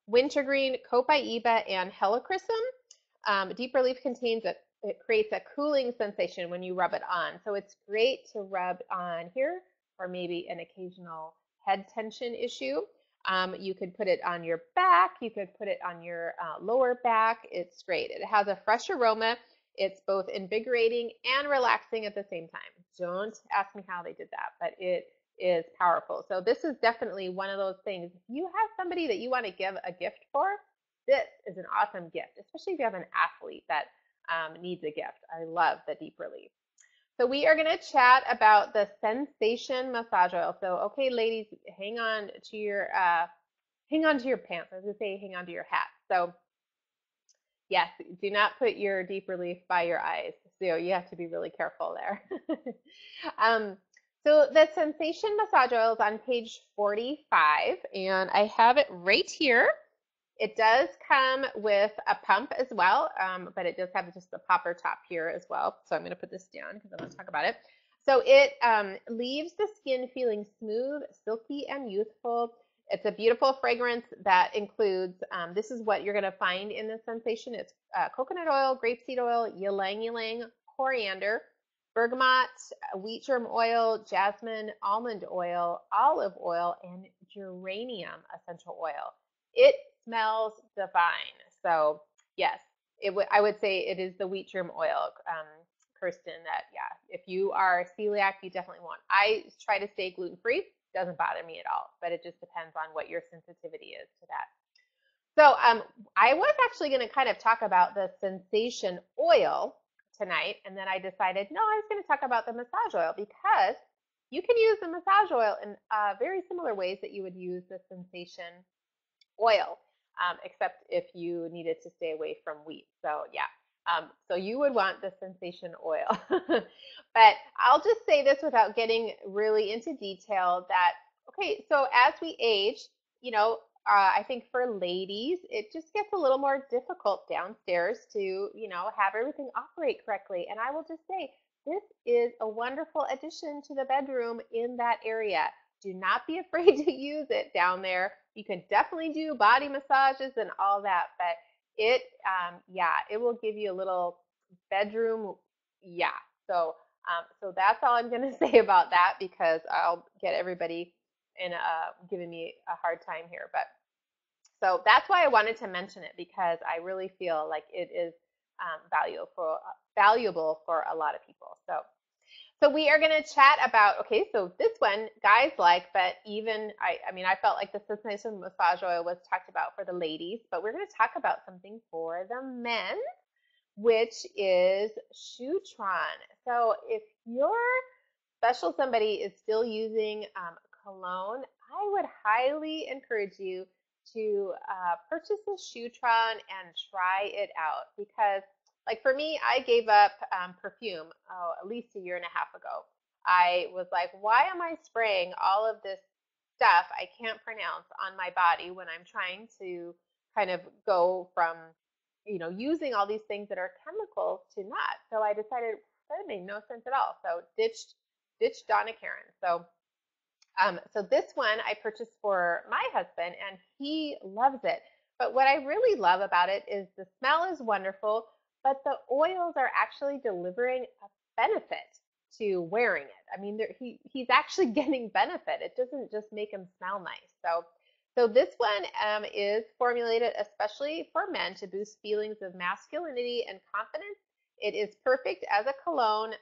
wintergreen, copaiba, and helichrysum. Deep Relief it creates a cooling sensation when you rub it on. So it's great to rub on here for maybe an occasional head tension issue. You could put it on your back. You could put it on your lower back. It's great. It has a fresh aroma. It's both invigorating and relaxing at the same time. Don't ask me how they did that, but it is powerful. So this is definitely one of those things. If you have somebody that you want to give a gift for, this is an awesome gift, especially if you have an athlete that needs a gift. I love the Deep Relief. So we are going to chat about the Sensation Massage Oil. So, okay, ladies, hang on to your pants. I was going to say hang on to your hat. So, yes, do not put your Deep Relief by your eyes. So you have to be really careful there. So the Sensation Massage Oil is on page 45, and I have it right here. It does come with a pump as well, but it does have just the popper top here as well. So I'm going to put this down because I want to talk about it. So it leaves the skin feeling smooth, silky, and youthful. It's a beautiful fragrance that includes, this is what you're going to find in the Sensation. It's coconut oil, grapeseed oil, ylang ylang, coriander, bergamot, wheat germ oil, jasmine, almond oil, olive oil, and geranium essential oil. It smells divine. So yes, I would say it is the wheat germ oil, Kirsten, that, yeah, if you are celiac, you definitely want. I try to stay gluten-free. Doesn't bother me at all, but it just depends on what your sensitivity is to that. So I was actually going to kind of talk about the sensation oil tonight, and then I decided, no, I was going to talk about the massage oil because you can use the massage oil in very similar ways that you would use the sensation oil, except if you needed to stay away from wheat. So yeah, so you would want the sensation oil. But I'll just say this without getting really into detail that, okay, so as we age, you know, I think for ladies, it just gets a little more difficult downstairs to, you know, have everything operate correctly. And I will just say, this is a wonderful addition to the bedroom in that area. Do not be afraid to use it down there. You can definitely do body massages and all that, but it, yeah, it will give you a little bedroom, yeah. So, so that's all I'm going to say about that because I'll get everybody in giving me a hard time here. But so that's why I wanted to mention it because I really feel like it is valuable for a lot of people. So we are going to chat about, okay, so this one guys like, but even, I mean, I felt like the sensation massage oil was talked about for the ladies, but we're going to talk about something for the men, which is Shutron. So if your special somebody is still using cologne, I would highly encourage you to purchase a Shutron and try it out because like for me, I gave up perfume at least a year and a half ago. I was like, why am I spraying all of this stuff I can't pronounce on my body when I'm trying to kind of go from, you know, using all these things that are chemicals to not. So I decided that made no sense at all. So ditched Donna Karen. So this one I purchased for my husband and he loves it. But what I really love about it is the smell is wonderful, but the oils are actually delivering a benefit to wearing it. I mean, he's actually getting benefit. It doesn't just make him smell nice. So this one is formulated especially for men to boost feelings of masculinity and confidence. It is perfect as a cologne,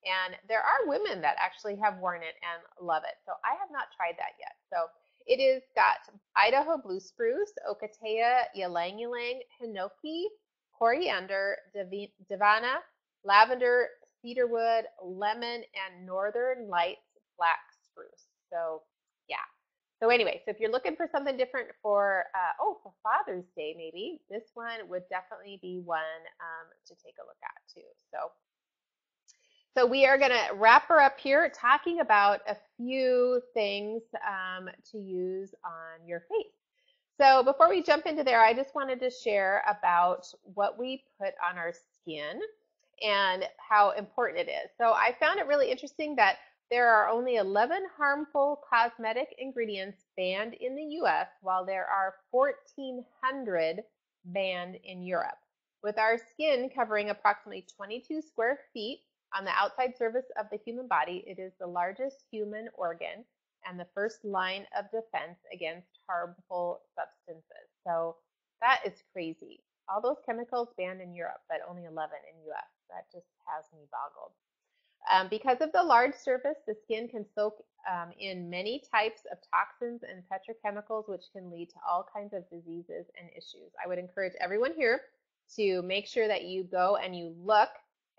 and there are women that actually have worn it and love it. So I have not tried that yet. So it is got Idaho blue spruce, Ocotea, ylang ylang, hinoki, coriander, divana, lavender, cedarwood, lemon, and northern lights black spruce. So yeah. So anyway, so if you're looking for something different for, for Father's Day maybe, this one would definitely be one to take a look at too. So we are going to wrap her up here talking about a few things to use on your face. So before we jump into there, I just wanted to share about what we put on our skin and how important it is. So I found it really interesting that there are only 11 harmful cosmetic ingredients banned in the US, while there are 1,400 banned in Europe. With our skin covering approximately 22 square feet on the outside surface of the human body, it is the largest human organ and the first line of defense against harmful substances. So that is crazy. All those chemicals banned in Europe, but only 11 in US. That just has me boggled. Because of the large surface, the skin can soak in many types of toxins and petrochemicals, which can lead to all kinds of diseases and issues. I would encourage everyone here to make sure that you go and you look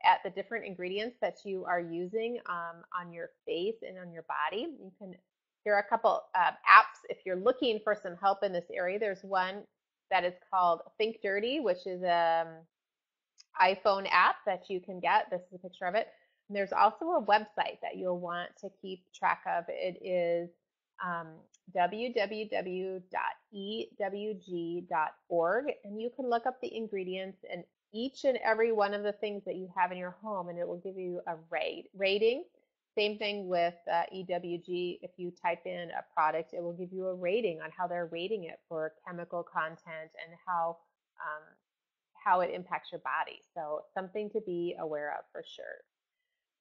at the different ingredients that you are using on your face and on your body. Here are a couple apps if you're looking for some help in this area. There's one that is called Think Dirty, which is an iPhone app that you can get. This is a picture of it. And there's also a website that you'll want to keep track of. It is www.ewg.org, and you can look up the ingredients and each and every one of the things that you have in your home, and it will give you a rating. Same thing with EWG. If you type in a product, it will give you a rating on how they're rating it for chemical content and how it impacts your body. So something to be aware of for sure.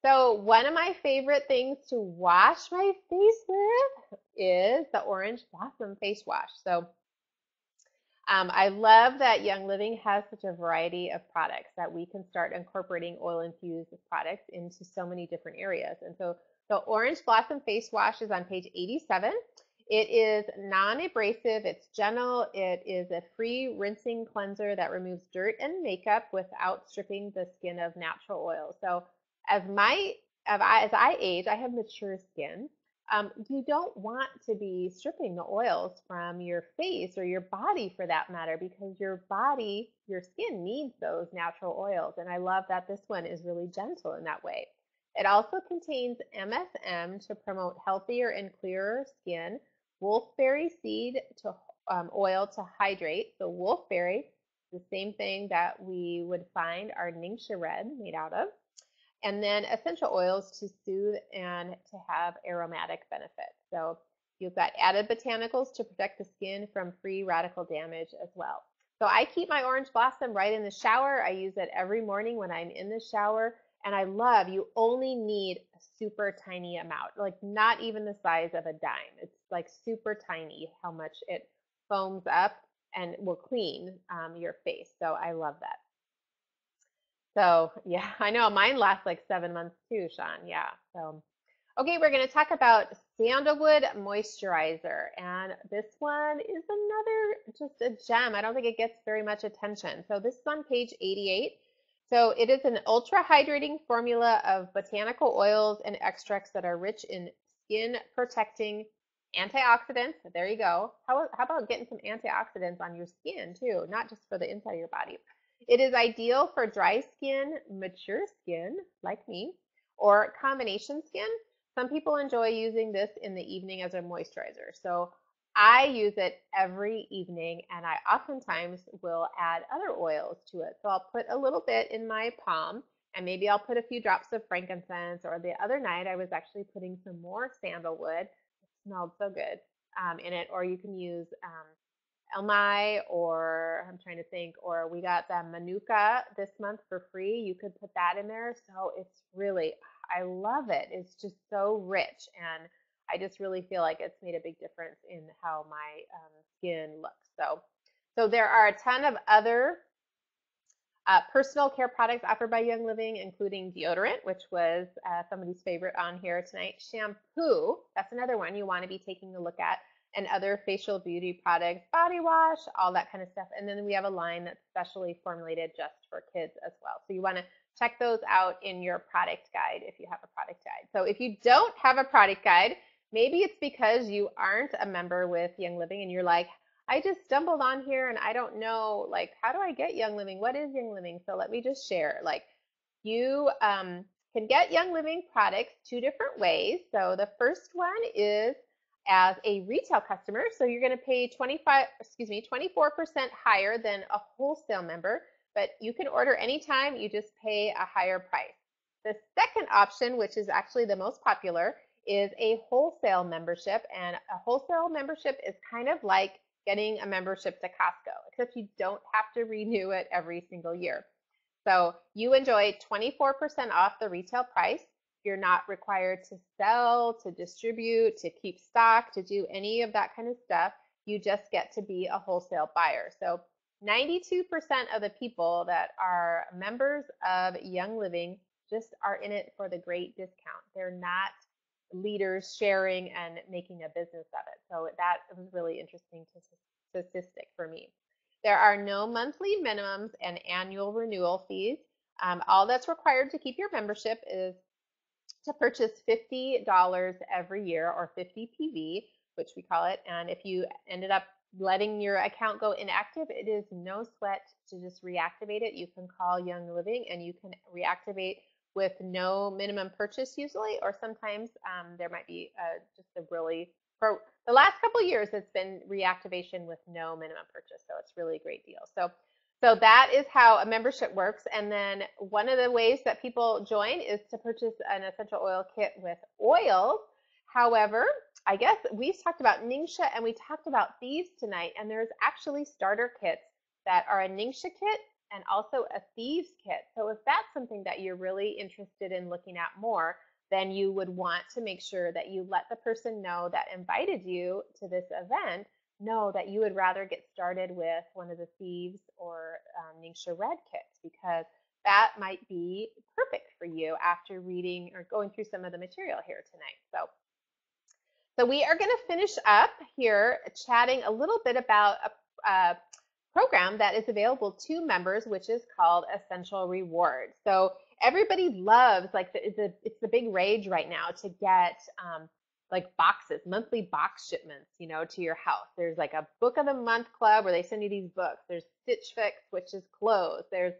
So one of my favorite things to wash my face with is the Orange Blossom Face Wash. So I love that Young Living has such a variety of products that we can start incorporating oil-infused products into so many different areas. And so the Orange Blossom Face Wash is on page 87. It is non-abrasive, it's gentle, it is a free rinsing cleanser that removes dirt and makeup without stripping the skin of natural oil. So as my as I age, I have mature skin. You don't want to be stripping the oils from your face or your body for that matter, because your body, your skin needs those natural oils. And I love that this one is really gentle in that way. It also contains MSM to promote healthier and clearer skin, wolfberry seed to oil to hydrate. So wolfberry, the same thing that we would find our Ningxia Red made out of. And then essential oils to soothe and to have aromatic benefits. So you've got added botanicals to protect the skin from free radical damage as well. So I keep my orange blossom right in the shower. I use it every morning when I'm in the shower. And I love, you only need a super tiny amount, like not even the size of a dime. It's like super tiny how much it foams up and will clean your face. So I love that. So yeah, I know mine lasts like 7 months too, Sean. Yeah. So okay, we're going to talk about Sandalwood Moisturizer, and this one is another just a gem. I don't think it gets very much attention. So this is on page 88. So it is an ultra hydrating formula of botanical oils and extracts that are rich in skin protecting antioxidants. There you go. How about getting some antioxidants on your skin too, not just for the inside of your body. It is ideal for dry skin, mature skin like me, or combination skin. Some people enjoy using this in the evening as a moisturizer. So I use it every evening, and I oftentimes will add other oils to it. So I'll put a little bit in my palm, and maybe I'll put a few drops of frankincense, or the other night I was actually putting some more sandalwood. It smelled so good in it. Or you can use Elmi, or I'm trying to think, or we got the Manuka this month for free. You could put that in there. So it's really, I love it. It's just so rich, and I just really feel like it's made a big difference in how my skin looks. So there are a ton of other personal care products offered by Young Living, including deodorant, which was somebody's favorite on here tonight. Shampoo, that's another one you want to be taking a look at, and other facial beauty products, body wash, all that kind of stuff. And then we have a line that's specially formulated just for kids as well. So you want to check those out in your product guide if you have a product guide. So if you don't have a product guide, maybe it's because you aren't a member with Young Living and you're like, I just stumbled on here and I don't know, like, how do I get Young Living? What is Young Living? So let me just share. Like, you can get Young Living products two different ways. So the first one is as a retail customer. So you're going to pay 24% higher than a wholesale member, but you can order anytime. You just pay a higher price. The second option, which is actually the most popular, is a wholesale membership. And a wholesale membership is kind of like getting a membership to Costco, except you don't have to renew it every single year. So you enjoy 24% off the retail price. You're not required to sell, to distribute, to keep stock, to do any of that kind of stuff. You just get to be a wholesale buyer. So 92% of the people that are members of Young Living just are in it for the great discount. They're not leaders sharing and making a business of it. So that was really interesting statistic for me. There are no monthly minimums and annual renewal fees. All that's required to keep your membership is to purchase $50 every year, or 50 PV, which we call it. And if you ended up letting your account go inactive, it is no sweat to just reactivate it. You can call Young Living and you can reactivate with no minimum purchase usually, or sometimes there might be just a really, for the last couple of years, it's been reactivation with no minimum purchase. So it's really a great deal. So that is how a membership works. And then one of the ways that people join is to purchase an essential oil kit with oils. However, I guess we've talked about Ningxia and we talked about Thieves tonight, and there's actually starter kits that are a Ningxia kit and also a Thieves kit. So if that's something that you're really interested in looking at more, then you would want to make sure that you let the person know that invited you to this event know that you would rather get started with one of the Thieves or Ningxia Red kits, because that might be perfect for you after reading or going through some of the material here tonight. So we are going to finish up here chatting a little bit about a program that is available to members, which is called Essential Rewards. So everybody loves, like, it's the big rage right now to get like boxes, monthly box shipments, to your house. There's like a book of the month club where they send you these books. There's Stitch Fix, which is clothes. There's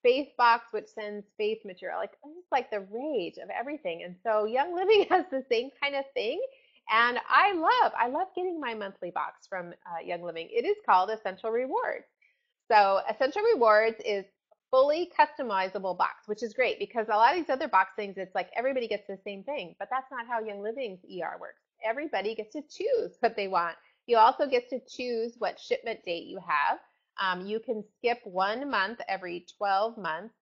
Faith Box, which sends faith material. Like, it's like the rage of everything. And so Young Living has the same kind of thing. And I love getting my monthly box from Young Living. It is called Essential Rewards. So Essential Rewards is fully customizable box, which is great because a lot of these other box things, it's like everybody gets the same thing, but that's not how Young Living's ER works. Everybody gets to choose what they want. You also get to choose what shipment date you have. You can skip 1 month every 12 months.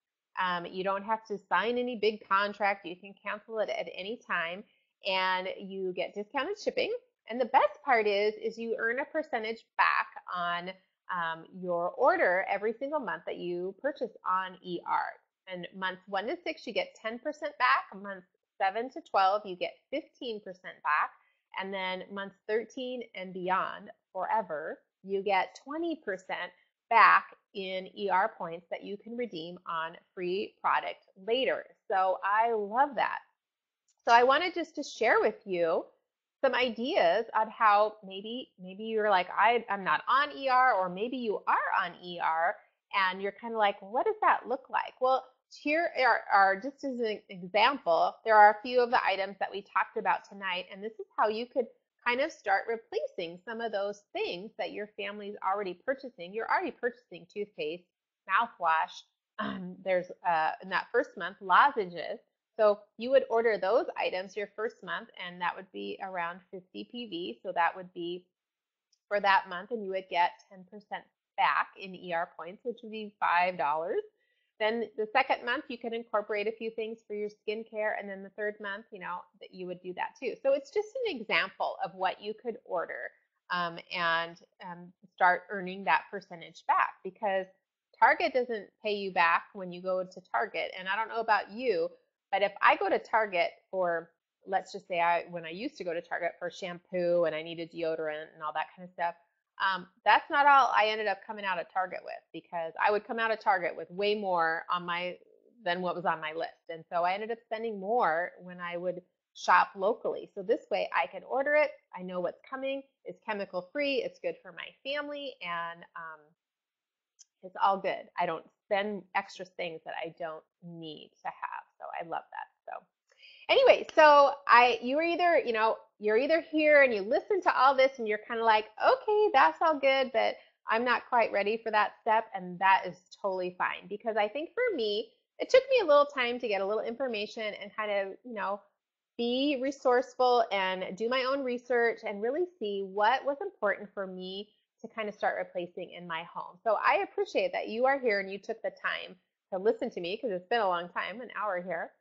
You don't have to sign any big contract. You can cancel it at any time, and you get discounted shipping. And the best part is you earn a percentage back on your order every single month that you purchase on ER. And months 1 to 6, you get 10% back. Months 7 to 12, you get 15% back. And then months 13 and beyond, forever, you get 20% back in ER points that you can redeem on free product later. So I love that. So I wanted just to share with you some ideas on how maybe you're like, I'm not on ER, or maybe you are on ER and you're kind of like, what does that look like? Well, here are just as an example, there are a few of the items that we talked about tonight, and this is how you could kind of start replacing some of those things that your family's already purchasing. You're already purchasing toothpaste, mouthwash. There's in that first month, lozenges. So you would order those items your first month, and that would be around 50 PV. So that would be for that month, and you would get 10% back in ER points, which would be $5. Then the second month, you can incorporate a few things for your skincare, and then the third month, that you would do that too. So it's just an example of what you could order and start earning that percentage back, because Target doesn't pay you back when you go to Target. And I don't know about you, but if I go to Target for, let's just say when I used to go to Target for shampoo and I needed deodorant and all that kind of stuff, that's not all I ended up coming out of Target with, because I would come out of Target with way more than what was on my list. And so I ended up spending more when I would shop locally. So this way I can order it. I know what's coming. It's chemical free. It's good for my family, and it's all good. I don't spend extra things that I don't need to have. So I love that. So anyway, so you're either here and you listen to all this and you're kind of like, okay, that's all good, but I'm not quite ready for that step, and that is totally fine, because I think for me, it took me a little time to get a little information and kind of, be resourceful and do my own research and really see what was important for me to kind of start replacing in my home. So I appreciate that you are here and you took the time to listen to me, because it's been a long time, an hour here.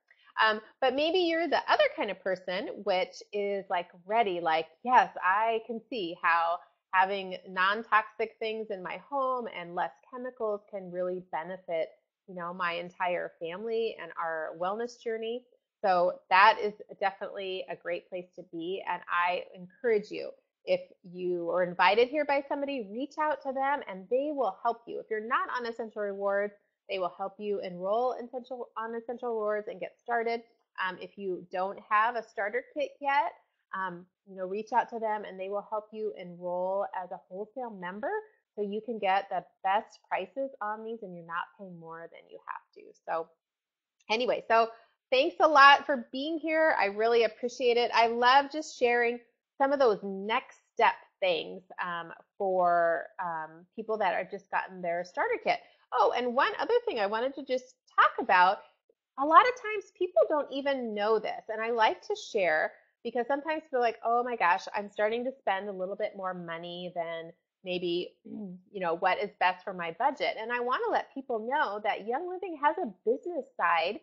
But maybe you're the other kind of person which is like ready, like, yes, I can see how having non-toxic things in my home and less chemicals can really benefit, my entire family and our wellness journey. So that is definitely a great place to be. And I encourage you, if you are invited here by somebody, reach out to them and they will help you. If you're not on Essential Rewards, they will help you enroll on Essential Rewards and get started. If you don't have a starter kit yet, reach out to them and they will help you enroll as a wholesale member, so you can get the best prices on these and you're not paying more than you have to. So anyway, so thanks a lot for being here. I really appreciate it. I love just sharing some of those next step things for people that have just gotten their starter kit. Oh, and one other thing I wanted to just talk about, a lot of times people don't even know this, and I like to share, because sometimes people are like, oh my gosh, I'm starting to spend a little bit more money than maybe, what is best for my budget. And I want to let people know that Young Living has a business side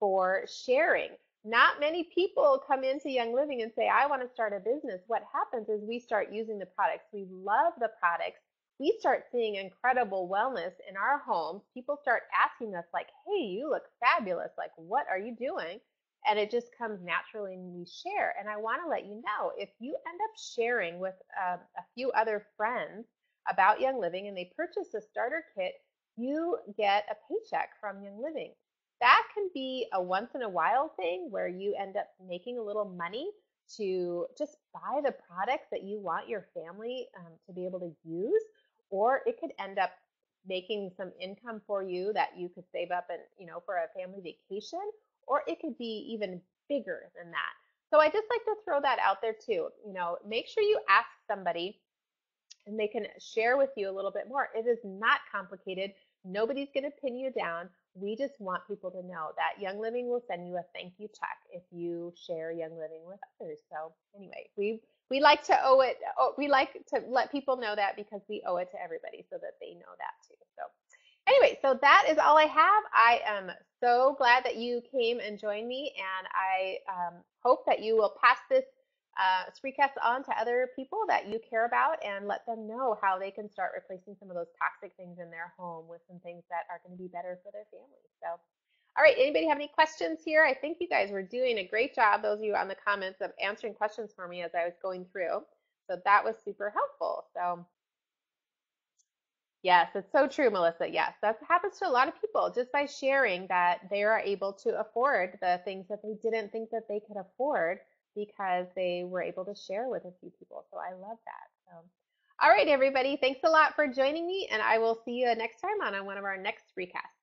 for sharing. Not many people come into Young Living and say, I want to start a business. What happens is we start using the products. We love the products. We start seeing incredible wellness in our homes. People start asking us like, hey, you look fabulous. Like, what are you doing? and it just comes naturally when we share. And I want to let you know, if you end up sharing with a few other friends about Young Living and they purchase a starter kit, you get a paycheck from Young Living. That can be a once in a while thing where you end up making a little money to just buy the products that you want your family to be able to use, or it could end up making some income for you that you could save up and for a family vacation, or it could be even bigger than that. So I just like to throw that out there too. Make sure you ask somebody and they can share with you a little bit more. It is not complicated. Nobody's going to pin you down. We just want people to know that Young Living will send you a thank you check if you share Young Living with others. So anyway, we like to owe it. We like to let people know that because we owe it to everybody so that they know that too. So anyway, so that is all I have. I am so glad that you came and joined me, and I hope that you will pass this screencast on to other people that you care about and let them know how they can start replacing some of those toxic things in their home with some things that are going to be better for their family. So, all right, anybody have any questions here? I think you guys were doing a great job, those of you on the comments, of answering questions for me as I was going through. So that was super helpful. So yes, it's so true, Melissa. Yes, that happens to a lot of people just by sharing that they are able to afford the things that they didn't think that they could afford because they were able to share with a few people. So I love that. So, all right, everybody, thanks a lot for joining me, and I will see you next time on one of our next recasts.